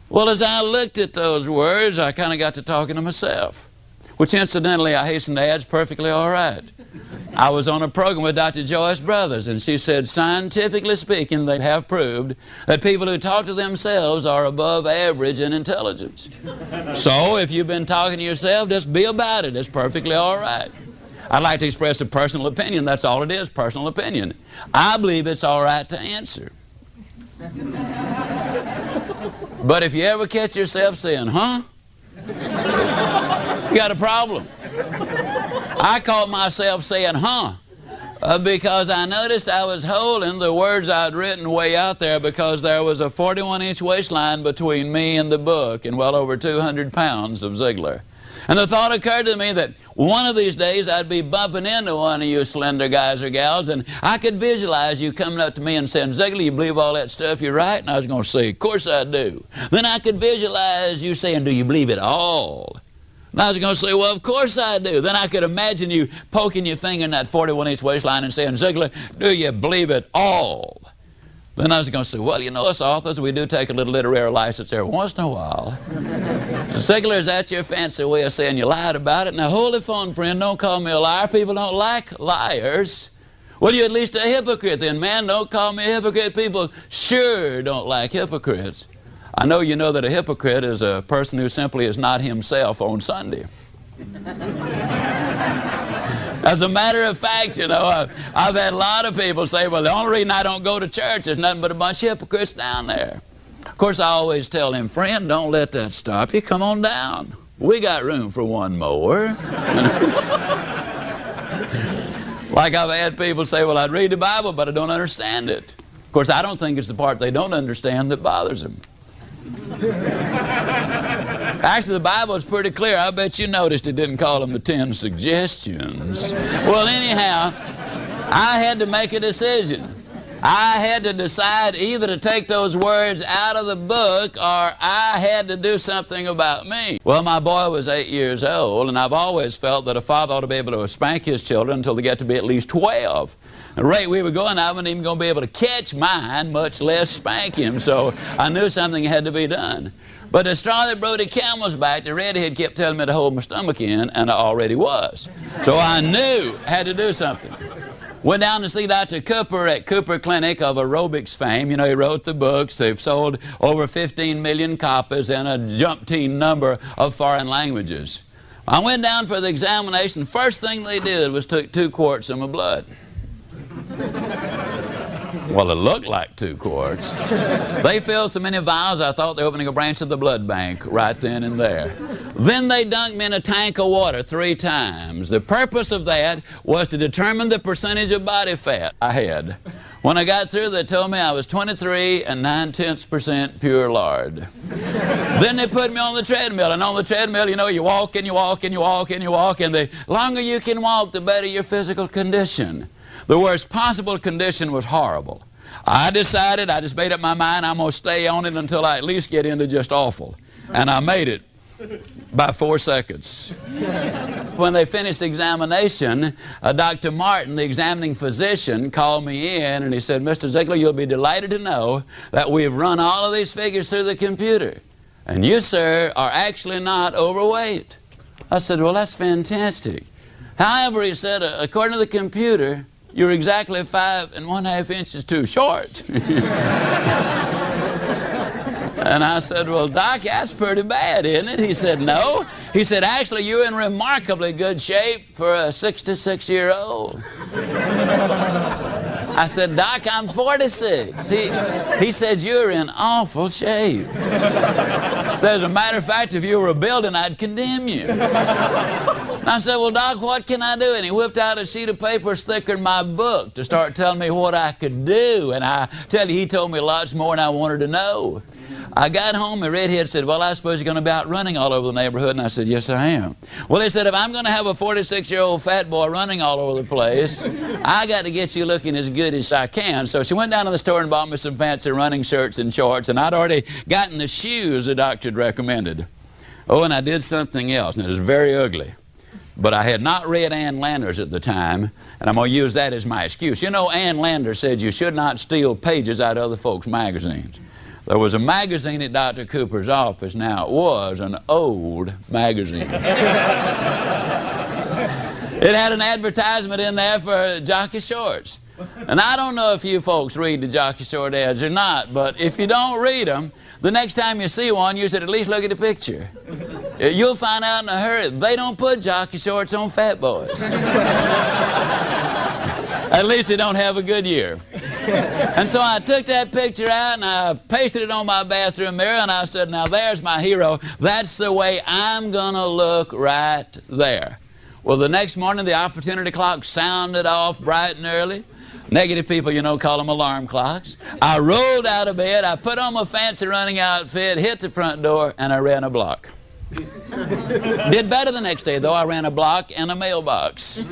Well, as I looked at those words, I kind of got to talking to myself, which incidentally, I hasten to add, is perfectly all right. I was on a program with Dr. Joyce Brothers, and she said, scientifically speaking, they have proved that people who talk to themselves are above average in intelligence. So if you've been talking to yourself, just be about it. It's perfectly all right. I'd like to express a personal opinion. That's all it is, personal opinion. I believe it's all right to answer. But if you ever catch yourself saying, huh? You got a problem. I caught myself saying, huh, because I noticed I was holding the words I'd written way out there because there was a 41-inch waistline between me and the book and well over 200 pounds of Ziglar. And the thought occurred to me that one of these days I'd be bumping into one of you slender guys or gals, and I could visualize you coming up to me and saying, Ziglar, you believe all that stuff you write? And I was going to say, of course I do. Then I could visualize you saying, do you believe it all? And I was going to say, well, of course I do. Then I could imagine you poking your finger in that 41-inch waistline and saying, Ziglar, do you believe it all? Then I was going to say, well, you know, us authors, we do take a little literary license every once in a while. Ziglar, is that your fancy way of saying you lied about it? Now, hold the phone, friend. Don't call me a liar. People don't like liars. Well, you're at least a hypocrite then, man. Don't call me a hypocrite. People sure don't like hypocrites. I know you know that a hypocrite is a person who simply is not himself on Sunday. As a matter of fact, you know, I've had a lot of people say, well, the only reason I don't go to church is nothing but a bunch of hypocrites down there. Of course, I always tell them, friend, don't let that stop you. Come on down. We got room for one more. Like I've had people say, well, I'd read the Bible, but I don't understand it. Of course, I don't think it's the part they don't understand that bothers them. Actually, the Bible is pretty clear. I bet you noticed it didn't call them the 10 suggestions. Well, anyhow, I had to make a decision. I had to decide either to take those words out of the book or I had to do something about me. Well, my boy was 8 years old, and I've always felt that a father ought to be able to spank his children until they get to be at least 12. The rate we were going, I wasn't even going to be able to catch mine, much less spank him, so I knew something had to be done. But the straw that broke the camel's back, the redhead kept telling me to hold my stomach in, and I already was. So I knew I had to do something. Went down to see Dr. Cooper at Cooper Clinic of aerobics fame. You know, he wrote the books. They've sold over 15 million copies and a umpteen number of foreign languages. I went down for the examination. First thing they did was took 2 quarts of my blood. Well, it looked like 2 quarts. They filled so many vials, I thought they were opening a branch of the blood bank right then and there. Then they dunked me in a tank of water 3 times. The purpose of that was to determine the percentage of body fat I had. When I got through, they told me I was 23 9/10% pure lard. Then they put me on the treadmill, and on the treadmill, you know, you walk and you walk and you walk and you walk, and the longer you can walk, the better your physical condition. The worst possible condition was horrible. I decided, I just made up my mind, I'm going to stay on it until I at least get into just awful. And I made it by 4 seconds. When they finished the examination, Dr. Martin, the examining physician, called me in and he said, Mr. Ziglar, you'll be delighted to know that we've run all of these figures through the computer. And you, sir, are actually not overweight. I said, well, that's fantastic. However, he said, according to the computer, you're exactly 5 1/2 inches too short. And I said, well, Doc, that's pretty bad, isn't it? He said, no. He said, actually, you're in remarkably good shape for a 66-year-old. I said, Doc, I'm 46. He said, you're in awful shape. So as a matter of fact, if you were a building, I'd condemn you. And I said, well, Doc, what can I do? And he whipped out a sheet of paper thicker than my book to start telling me what I could do. And I tell you, he told me lots more than I wanted to know. I got home, the redhead said, well, I suppose you're going to be out running all over the neighborhood. And I said, yes, I am. Well, they said, if I'm going to have a 46-year-old fat boy running all over the place, I got to get you looking as good as I can. So she went down to the store and bought me some fancy running shirts and shorts, and I'd already gotten the shoes the doctor had recommended. Oh, and I did something else, and it was very ugly. But I had not read Ann Landers at the time, and I'm going to use that as my excuse. You know, Ann Landers said you should not steal pages out of other folks' magazines. There was a magazine at Dr. Cooper's office. Now, it was an old magazine. It had an advertisement in there for jockey shorts. And I don't know if you folks read the jockey short ads or not, but if you don't read them, the next time you see one, you should at least look at the picture. You'll find out in a hurry, they don't put jockey shorts on fat boys. At least they don't have a good year. And so I took that picture out and I pasted it on my bathroom mirror and I said, now there's my hero. That's the way I'm going to look right there. Well, the next morning the opportunity clock sounded off bright and early. Negative people, you know, call them alarm clocks. I rolled out of bed, I put on my fancy running outfit, hit the front door, and I ran a block. Did better the next day, though. I ran a block and a mailbox.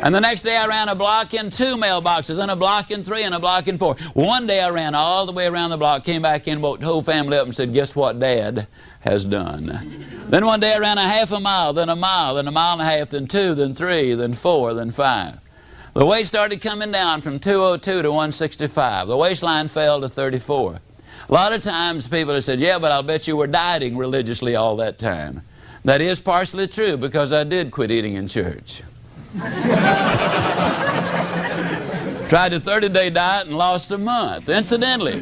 And the next day I ran a block and 2 mailboxes, and a block and 3, and a block and 4. One day I ran all the way around the block, came back in, woke the whole family up and said, guess what Dad has done? Then one day I ran a half a mile, then a mile, then a mile and a half, then 2, then 3, then 4, then 5. The weight started coming down from 202 to 165. The waistline fell to 34. A lot of times people have said, yeah, but I'll bet you were dieting religiously all that time. That is partially true because I did quit eating in church. Tried a 30-day diet and lost a month. Incidentally,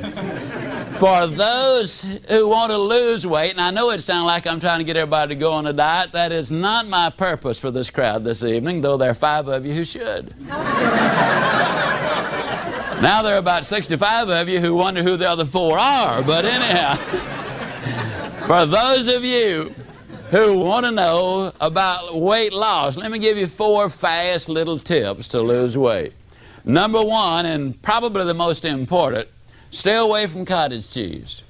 For those who want to lose weight, and I know it sounds like I'm trying to get everybody to go on a diet, that is not my purpose for this crowd this evening, though there are 5 of you who should. Now there are about 65 of you who wonder who the other 4 are, but anyhow, for those of you who want to know about weight loss, let me give you 4 fast little tips to lose weight. Number 1, and probably the most important, stay away from cottage cheese.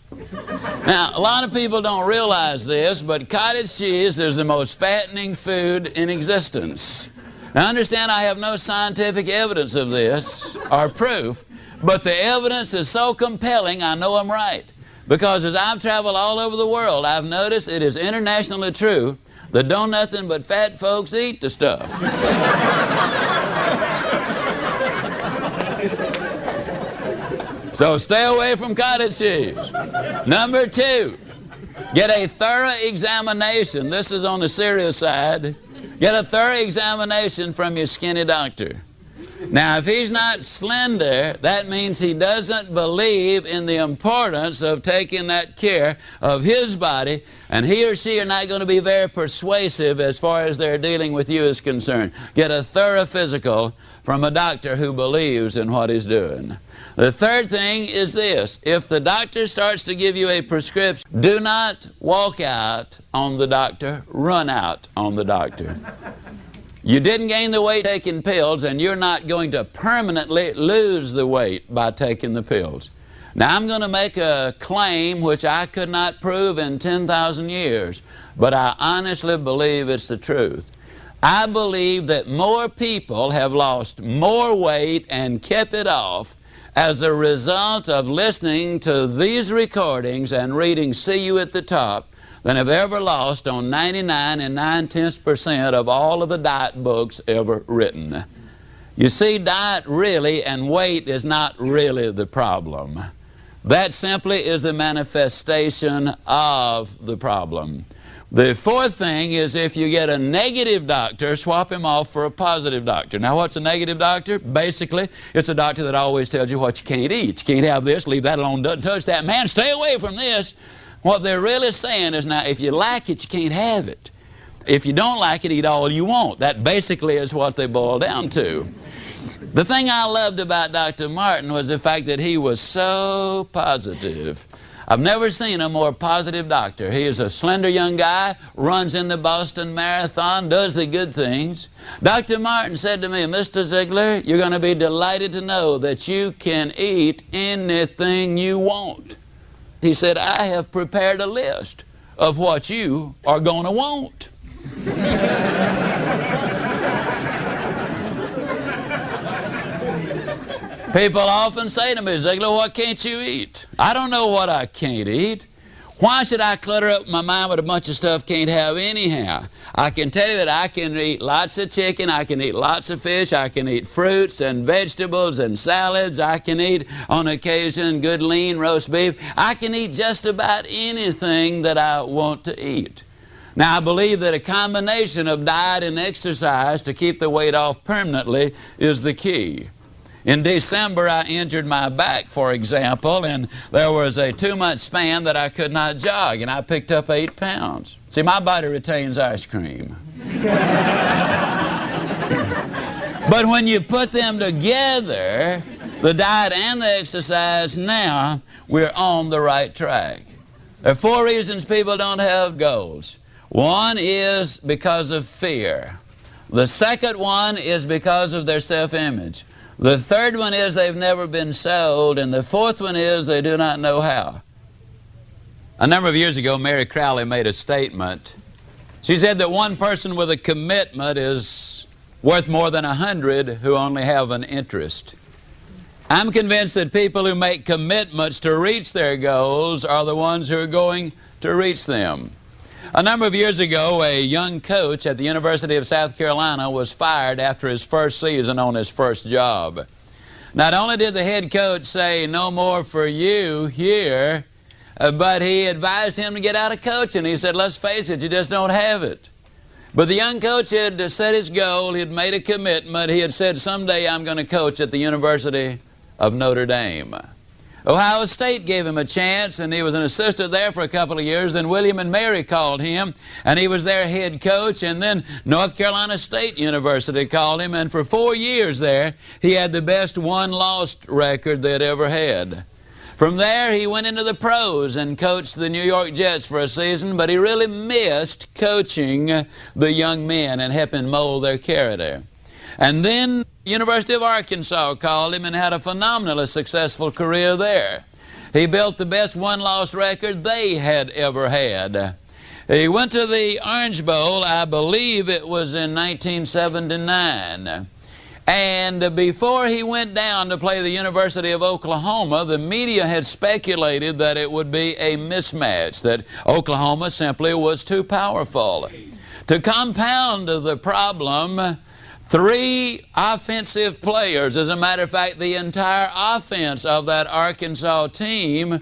Now, a lot of people don't realize this, but cottage cheese is the most fattening food in existence. Now, understand, I have no scientific evidence of this or proof, but the evidence is so compelling, I know I'm right. Because as I've traveled all over the world, I've noticed it is internationally true that don't nothing but fat folks eat the stuff. So stay away from cottage cheese. Number 2, get a thorough examination. This is on the serious side. Get a thorough examination from your skinny doctor. Now, if he's not slender, that means he doesn't believe in the importance of taking that care of his body, and he or she are not going to be very persuasive as far as their dealing with you is concerned. Get a thorough physical from a doctor who believes in what he's doing. The third thing is this: if the doctor starts to give you a prescription, do not walk out on the doctor, run out on the doctor. You didn't gain the weight taking pills, and you're not going to permanently lose the weight by taking the pills. Now, I'm going to make a claim which I could not prove in 10,000 years, but I honestly believe it's the truth. I believe that more people have lost more weight and kept it off as a result of listening to these recordings and reading See You at the Top than have ever lost on 99 9/10% of all of the diet books ever written. You see, diet really and weight is not really the problem. That simply is the manifestation of the problem. The fourth thing is, if you get a negative doctor, swap him off for a positive doctor. Now, what's a negative doctor? Basically, it's a doctor that always tells you what you can't eat. You can't have this, leave that alone, don't touch that. Man, stay away from this. What they're really saying is, now, if you like it, you can't have it. If you don't like it, eat all you want. That basically is what they boil down to. The thing I loved about Dr. Martin was the fact that he was so positive. I've never seen a more positive doctor. He is a slender young guy, runs in the Boston Marathon, does the good things. Dr. Martin said to me, Mr. Ziglar, you're going to be delighted to know that you can eat anything you want. He said, I have prepared a list of what you are going to want. People often say to me, Ziglar, what can't you eat? I don't know what I can't eat. Why should I clutter up my mind with a bunch of stuff can't have anyhow? I can tell you that I can eat lots of chicken, I can eat lots of fish, I can eat fruits and vegetables and salads, I can eat on occasion good lean roast beef. I can eat just about anything that I want to eat. Now, I believe that a combination of diet and exercise to keep the weight off permanently is the key. In December, I injured my back, for example, and there was a 2-month span that I could not jog, and I picked up 8 pounds. See, my body retains ice cream. But when you put them together, the diet and the exercise, now we're on the right track. There are 4 reasons people don't have goals. One is because of fear. The second one is because of their self-image. The third one is they've never been sold, and the fourth one is they do not know how. A number of years ago, Mary Crowley made a statement. She said that one person with a commitment is worth more than 100 who only have an interest. I'm convinced that people who make commitments to reach their goals are the ones who are going to reach them. A number of years ago, a young coach at the University of South Carolina was fired after his first season on his first job. Not only did the head coach say, no more for you here, but he advised him to get out of coaching. He said, let's face it, you just don't have it. But the young coach had set his goal, he had made a commitment, he had said, someday I'm going to coach at the University of Notre Dame. Ohio State gave him a chance, and he was an assistant there for a couple of years. Then William and Mary called him, and he was their head coach. And then North Carolina State University called him, and for 4 years there, he had the best one-loss record they'd ever had. From there, he went into the pros and coached the New York Jets for a season, but he really missed coaching the young men and helping mold their character. And then University of Arkansas called him and had a phenomenally successful career there. He built the best one-loss record they had ever had. He went to the Orange Bowl, I believe it was in 1979. And before he went down to play the University of Oklahoma, the media had speculated that it would be a mismatch, that Oklahoma simply was too powerful. To compound the problem, 3 offensive players, as a matter of fact, the entire offense of that Arkansas team,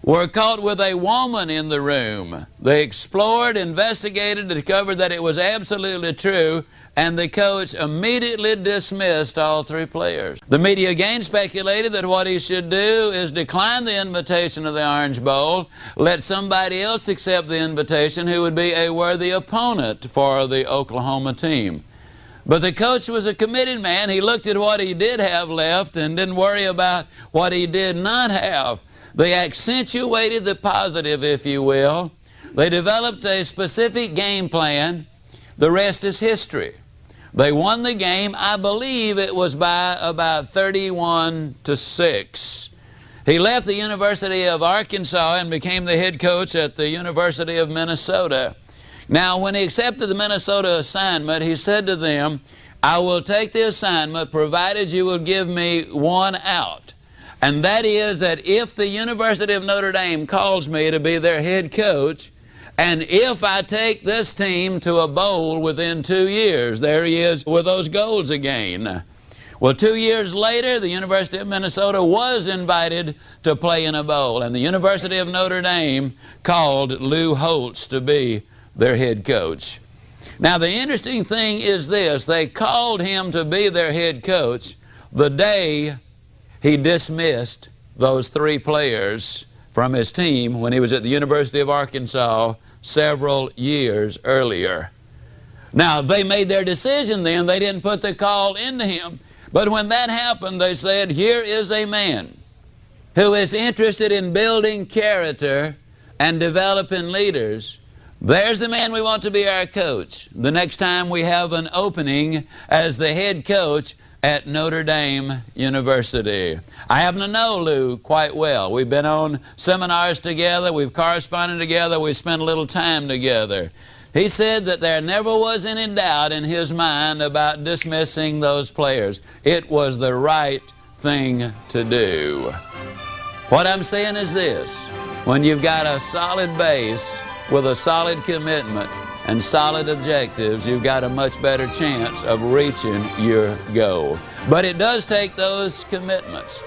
were caught with a woman in the room. They explored, investigated, discovered that it was absolutely true, and the coach immediately dismissed all 3 players. The media again speculated that what he should do is decline the invitation of the Orange Bowl, let somebody else accept the invitation who would be a worthy opponent for the Oklahoma team. But the coach was a committed man. He looked at what he did have left and didn't worry about what he did not have. They accentuated the positive, if you will. They developed a specific game plan. The rest is history. They won the game. I believe it was by about 31-6. He left the University of Arkansas and became the head coach at the University of Minnesota. Now, when he accepted the Minnesota assignment, he said to them, "I will take the assignment provided you will give me one out. And that is that if the University of Notre Dame calls me to be their head coach, and if I take this team to a bowl within 2 years," there he is with those goals again. Well, 2 years later, the University of Minnesota was invited to play in a bowl, and the University of Notre Dame called Lou Holtz to be their head coach. Now, the interesting thing is this: they called him to be their head coach the day he dismissed those 3 players from his team when he was at the University of Arkansas several years earlier. Now, they made their decision then. They didn't put the call into him. But when that happened, they said, here is a man who is interested in building character and developing leaders. There's the man we want to be our coach the next time we have an opening as the head coach at Notre Dame University. I happen to know Lou quite well. We've been on seminars together, we've corresponded together, we've spent a little time together. He said that there never was any doubt in his mind about dismissing those players. It was the right thing to do. What I'm saying is this: when you've got a solid base with a solid commitment and solid objectives, you've got a much better chance of reaching your goal. But it does take those commitments.